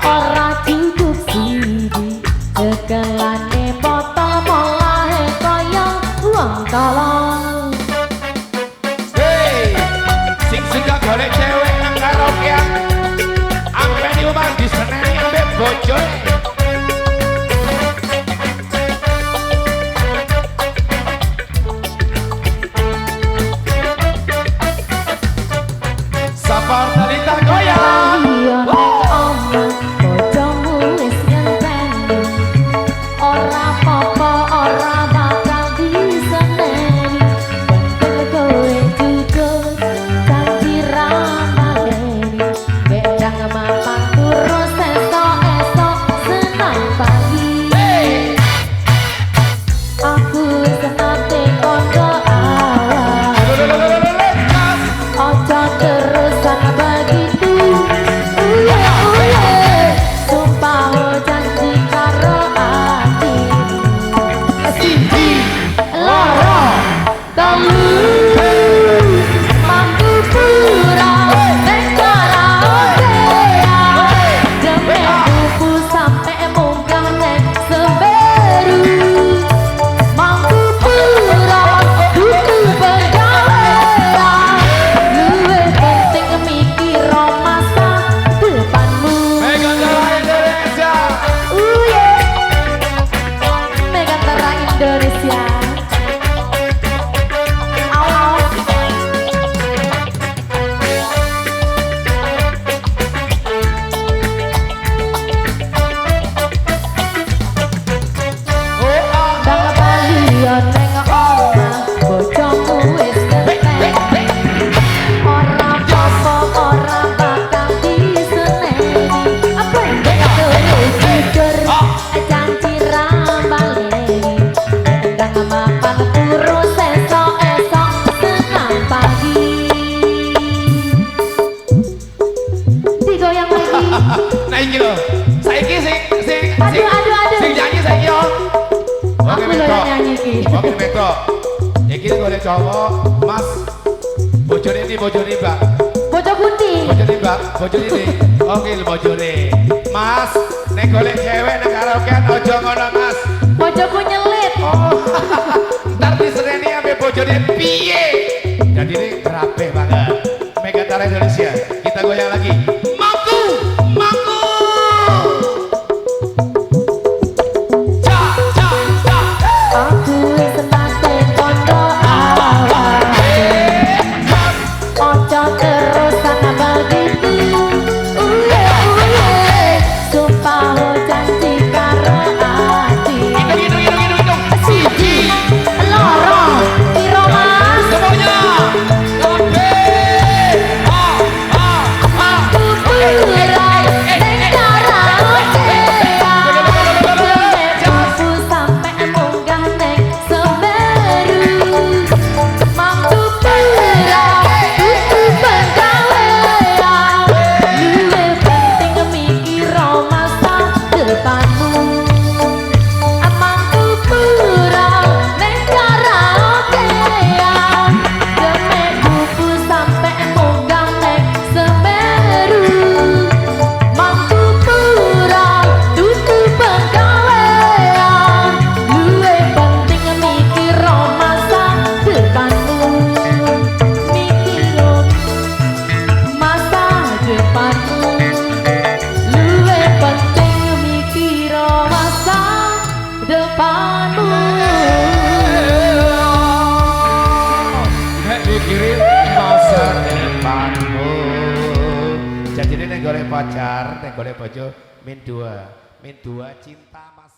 ora cukup siji cekelane botol molahe kaya wong tolong. Hei, sing suka golek cewek nang karaokean ampe di rumah diseneni ampe bojone. Sapar talita goyang. Iya nek omong bojomu wis ngenteni ora apa-apa ora bakal diseneni penting kowe jujur janji ra baleni bedang mapan terus esok senang pagi aku wis nate kondo awal ojo terusan begitu sumpah janji karo ati siji loro telu mampu pura nek karaokean demi buku sampe munggah nek semberu mampu pura buku pegawaian luwih penting mikir masa depanmu. Megantara Indonesia. Megantara Indonesia. Au. Bang balian neng omah bojomu wis ngenteni ora apa-apa ora bakal diseneni apa terus jujur janji ra baleni ndang mapan terus esok senang pagi digoyang lagi. Nah iki lho, saiki sing Aduh. nyanyi saiki yo. Aku lho yang nyanyi iki. Oke Metro. Iki golek cowok, Mas. Bojone ini bojone Mbak. Bojo pundi? Bojone Mbak, bojone ini. Oke, bojone. Mas, nek golek cewek nang karaokean ojo ngono, Mas. Bojoku nyelit. Oh. Ntar diseneni ampe bojone piye? Jadi ini rapih banget. Megantara Indonesia. Kita goyang lagi. Maku, maku. Aku wis nate kondo awal ojo terusan begitu sumpah janji karo ati siji loro piro mas Semuanya. aku purai ning karaokean aku sampe munggah ning semberu mampu purai itu pegawaian luwih penting mikir masa depanmu mampu purai ning karaokean demi buku sampe munggah ning semberu mampu purai itu pegawaian luwih penting mikir masa depanmu mikir masa depanmu luwih penting mikir masa depanmu. Nek mikirin masa depanmu. Jadi ini nek golek pacar, nek golek bojo min dua cinta masa